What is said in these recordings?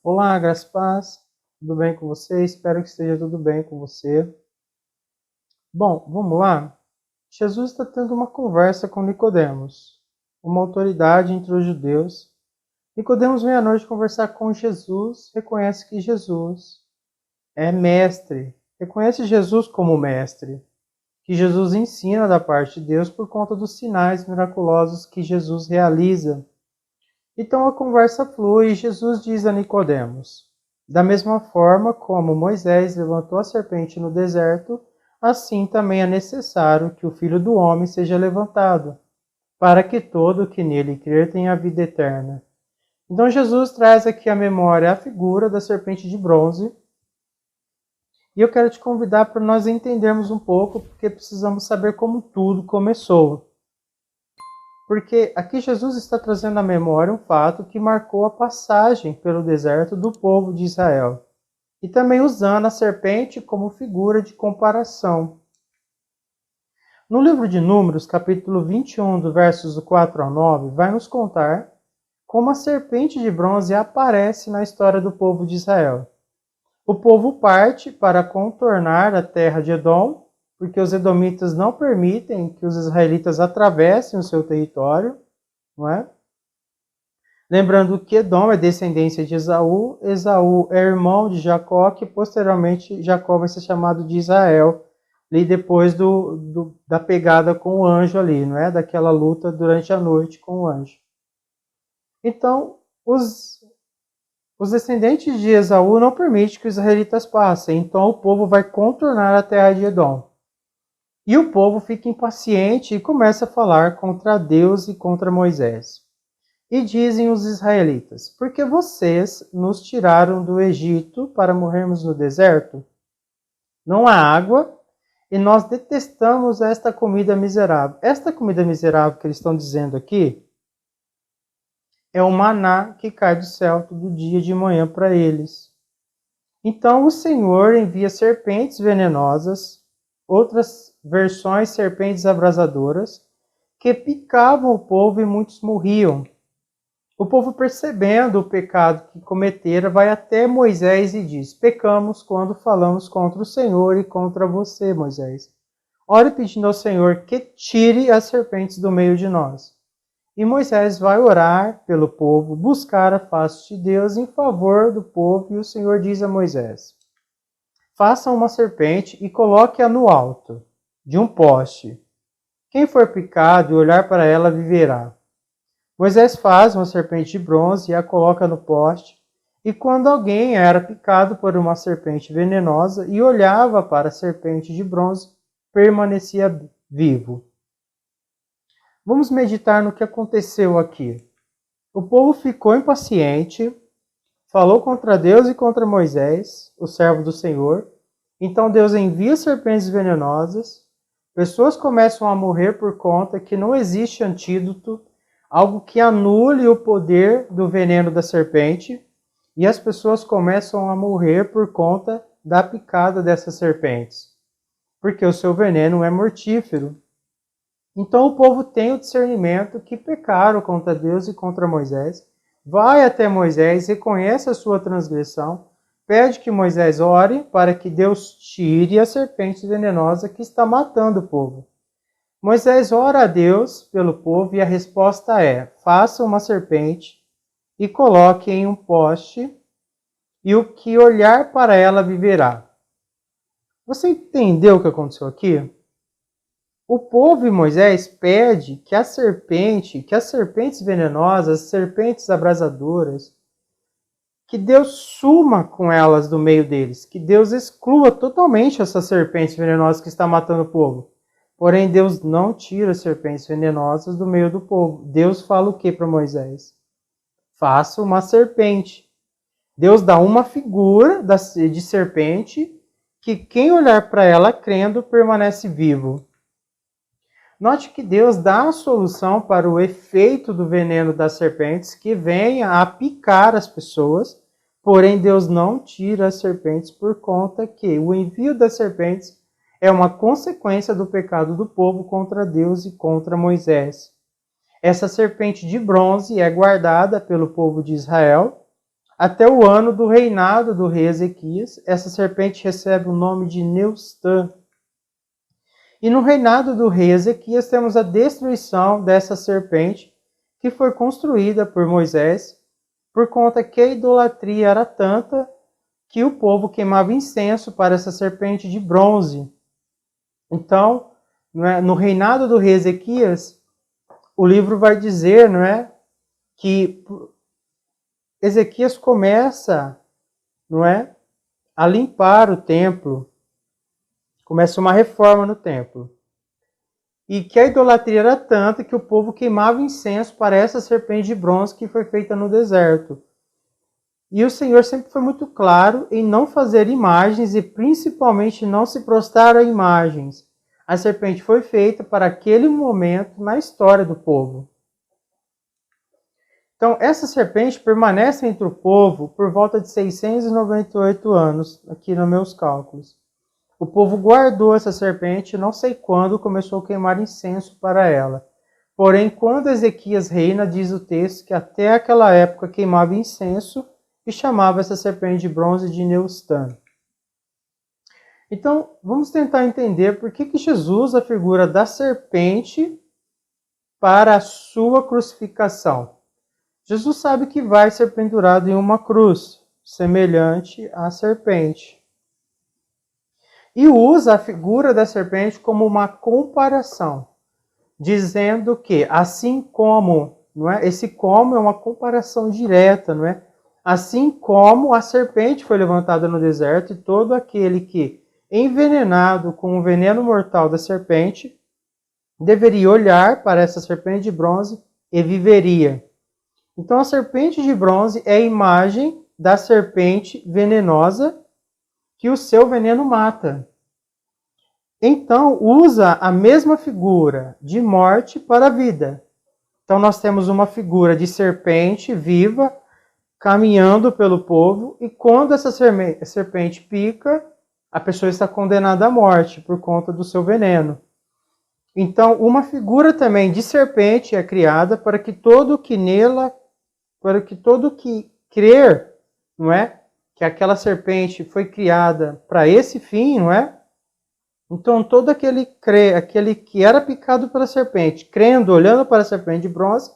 Olá, graça e paz. Tudo bem com você? Espero que esteja tudo bem com você. Bom, vamos lá? Jesus está tendo uma conversa com Nicodemos, uma autoridade entre os judeus. Nicodemos vem à noite conversar com Jesus, reconhece que Jesus é mestre, reconhece Jesus como mestre, que Jesus ensina da parte de Deus por conta dos sinais miraculosos que Jesus realiza. Então a conversa flui e Jesus diz a Nicodemos: da mesma forma como Moisés levantou a serpente no deserto, assim também é necessário que o Filho do Homem seja levantado, para que todo que nele crer tenha a vida eterna. Então Jesus traz aqui à memória a figura da serpente de bronze. E eu quero te convidar para nós entendermos um pouco, porque precisamos saber como tudo começou. Porque aqui Jesus está trazendo à memória um fato que marcou a passagem pelo deserto do povo de Israel. E também usando a serpente como figura de comparação. No livro de Números, capítulo 21, do versos 4 ao 9, vai nos contar como a serpente de bronze aparece na história do povo de Israel. O povo parte para contornar a terra de Edom, porque os edomitas não permitem que os israelitas atravessem o seu território, não é? Lembrando que Edom é descendência de Esaú, Esaú é irmão de Jacó, que posteriormente Jacó vai ser chamado de Israel, ali depois da pegada com o anjo ali, não é? Daquela luta durante a noite com o anjo. Então, os descendentes de Esaú não permitem que os israelitas passem, então o povo vai contornar a terra de Edom. E o povo fica impaciente e começa a falar contra Deus e contra Moisés. E dizem os israelitas: por que vocês nos tiraram do Egito para morrermos no deserto? Não há água e nós detestamos esta comida miserável. Esta comida miserável que eles estão dizendo aqui é o maná que cai do céu todo dia de manhã para eles. Então o Senhor envia serpentes venenosas, outras versões serpentes abrasadoras, que picavam o povo e muitos morriam. O povo, percebendo o pecado que cometera, vai até Moisés e diz: pecamos quando falamos contra o Senhor e contra você, Moisés. Ore pedindo ao Senhor que tire as serpentes do meio de nós. E Moisés vai orar pelo povo, buscar a face de Deus em favor do povo, e o Senhor diz a Moisés: faça uma serpente e coloque-a no alto de um poste. Quem for picado e olhar para ela viverá. Moisés faz uma serpente de bronze e a coloca no poste, e quando alguém era picado por uma serpente venenosa e olhava para a serpente de bronze, permanecia vivo. Vamos meditar no que aconteceu aqui. O povo ficou impaciente, falou contra Deus e contra Moisés, o servo do Senhor. Então Deus envia serpentes venenosas, pessoas começam a morrer por conta que não existe antídoto, algo que anule o poder do veneno da serpente, e as pessoas começam a morrer por conta da picada dessas serpentes, porque o seu veneno é mortífero. Então o povo tem o discernimento que pecaram contra Deus e contra Moisés, vai até Moisés, reconhece a sua transgressão, pede que Moisés ore para que Deus tire a serpente venenosa que está matando o povo. Moisés ora a Deus pelo povo e a resposta é: faça uma serpente e coloque em um poste, e o que olhar para ela viverá. Você entendeu o que aconteceu aqui? O povo e Moisés pede que as serpentes venenosas, as serpentes abrasadoras, que Deus suma com elas do meio deles, que Deus exclua totalmente essas serpentes venenosas que estão matando o povo. Porém, Deus não tira as serpentes venenosas do meio do povo. Deus fala o que para Moisés? Faça uma serpente. Deus dá uma figura de serpente que quem olhar para ela crendo permanece vivo. Note que Deus dá a solução para o efeito do veneno das serpentes que venha a picar as pessoas, porém Deus não tira as serpentes por conta que o envio das serpentes é uma consequência do pecado do povo contra Deus e contra Moisés. Essa serpente de bronze é guardada pelo povo de Israel até o ano do reinado do rei Ezequias. Essa serpente recebe o nome de Neustã. E no reinado do rei Ezequias temos a destruição dessa serpente, que foi construída por Moisés, por conta que a idolatria era tanta que o povo queimava incenso para essa serpente de bronze. Então, no reinado do rei Ezequias, o livro vai dizer, que Ezequias começa, a limpar o templo, começa uma reforma no templo. E que a idolatria era tanta que o povo queimava incenso para essa serpente de bronze que foi feita no deserto. E o Senhor sempre foi muito claro em não fazer imagens e principalmente não se prostrar a imagens. A serpente foi feita para aquele momento na história do povo. Então, essa serpente permanece entre o povo por volta de 698 anos, aqui nos meus cálculos. O povo guardou essa serpente, não sei quando, começou a queimar incenso para ela. Porém, quando Ezequias reina, diz o texto que até aquela época queimava incenso e chamava essa serpente de bronze de Neustã. Então, vamos tentar entender por que Jesus, a figura da serpente, para a sua crucificação. Jesus sabe que vai ser pendurado em uma cruz, semelhante à serpente. E usa a figura da serpente como uma comparação, dizendo que, assim como, esse como é uma comparação direta, assim como a serpente foi levantada no deserto e todo aquele que, envenenado com o veneno mortal da serpente, deveria olhar para essa serpente de bronze e viveria. Então a serpente de bronze é a imagem da serpente venenosa que o seu veneno mata. Então usa a mesma figura de morte para a vida. Então nós temos uma figura de serpente viva, caminhando pelo povo, e quando essa serpente pica, a pessoa está condenada à morte por conta do seu veneno. Então, uma figura também de serpente é criada para que todo que crer, que aquela serpente foi criada para esse fim, Então, todo aquele que era picado pela serpente, crendo, olhando para a serpente de bronze,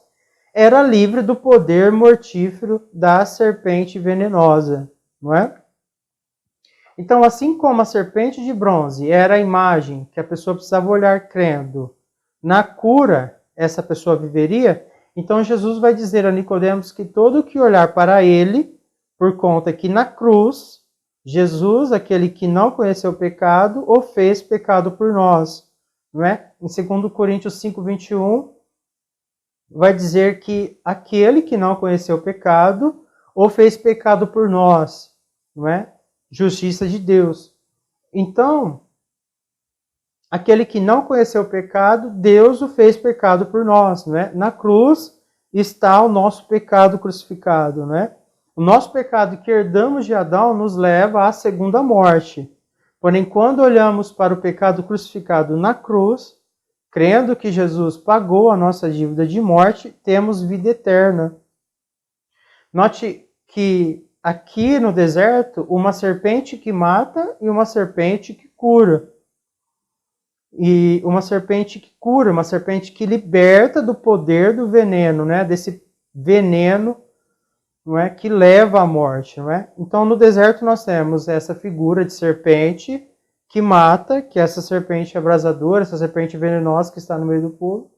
era livre do poder mortífero da serpente venenosa, Então, assim como a serpente de bronze era a imagem que a pessoa precisava olhar crendo, na cura essa pessoa viveria, então Jesus vai dizer a Nicodemos que todo que olhar para ele, por conta que na cruz, Jesus, aquele que não conheceu o pecado, o fez pecado por nós. Em 2 Coríntios 5:21, vai dizer que aquele que não conheceu o pecado, o fez pecado por nós. Justiça de Deus. Então, aquele que não conheceu o pecado, Deus o fez pecado por nós. Na cruz está o nosso pecado crucificado. O nosso pecado que herdamos de Adão nos leva à segunda morte. Porém, quando olhamos para o pecado crucificado na cruz, crendo que Jesus pagou a nossa dívida de morte, temos vida eterna. Note que aqui no deserto, uma serpente que mata e uma serpente que cura. E uma serpente que cura, uma serpente que liberta do poder do veneno, desse veneno que leva à morte. Então, no deserto nós temos essa figura de serpente que mata, que é essa serpente abrasadora, essa serpente venenosa que está no meio do povo,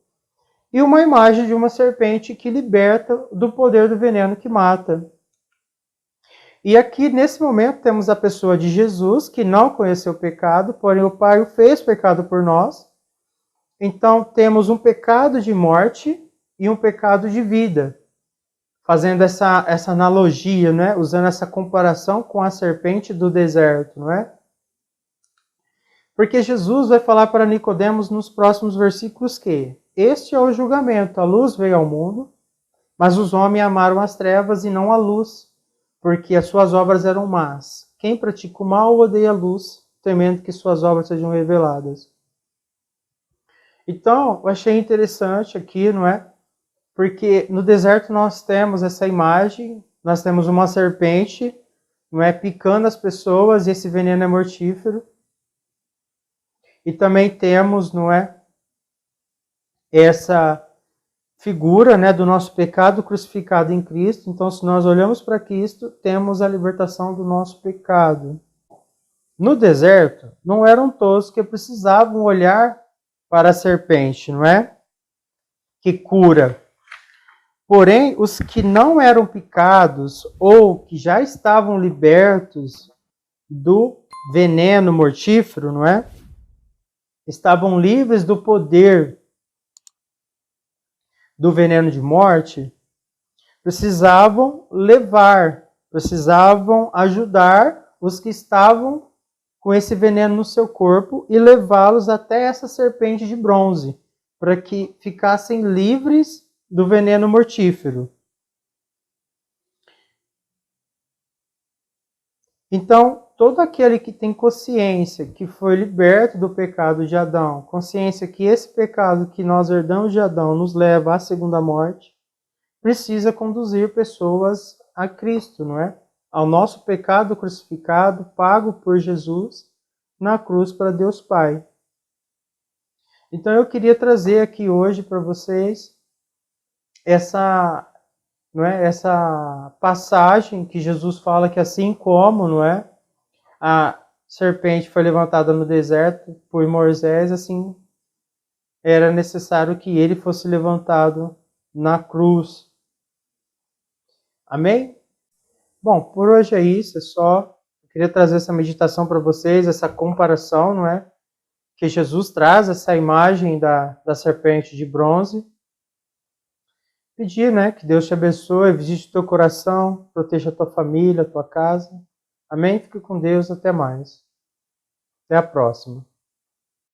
e uma imagem de uma serpente que liberta do poder do veneno que mata. E aqui, nesse momento, temos a pessoa de Jesus, que não conheceu o pecado, porém o Pai o fez pecado por nós. Então, temos um pecado de morte e um pecado de vida. Fazendo essa analogia, usando essa comparação com a serpente do deserto, Porque Jesus vai falar para Nicodemos nos próximos versículos que este é o julgamento, a luz veio ao mundo, mas os homens amaram as trevas e não a luz, porque as suas obras eram más. Quem pratica o mal odeia a luz, temendo que suas obras sejam reveladas. Então, eu achei interessante aqui, Porque no deserto nós temos essa imagem nós temos uma serpente, não é, picando as pessoas, e esse veneno é mortífero. E também temos, não é, essa figura, né, do nosso pecado crucificado em Cristo. Então, se nós olhamos para Cristo, temos a libertação do nosso pecado. No deserto, não eram todos que precisavam olhar para a serpente, não é? Que cura. Porém, os que não eram picados ou que já estavam libertos do veneno mortífero, não é? Estavam livres do poder do veneno de morte, precisavam ajudar os que estavam com esse veneno no seu corpo e levá-los até essa serpente de bronze, para que ficassem livres do veneno mortífero. Então, todo aquele que tem consciência que foi liberto do pecado de Adão, consciência que esse pecado que nós herdamos de Adão nos leva à segunda morte, precisa conduzir pessoas a Cristo, não é? Ao nosso pecado crucificado, pago por Jesus na cruz para Deus Pai. Então eu queria trazer aqui hoje para vocês essa passagem que Jesus fala que assim como, não é, a serpente foi levantada no deserto por Moisés, assim era necessário que ele fosse levantado na cruz. Amém? Bom, por hoje é isso, é só. Eu queria trazer essa meditação para vocês, essa comparação, não é? Que Jesus traz essa imagem da serpente de bronze. Pedir, né, que Deus te abençoe, visite teu coração, proteja a tua família, a tua casa. Amém? Fique com Deus, até mais. Até a próxima.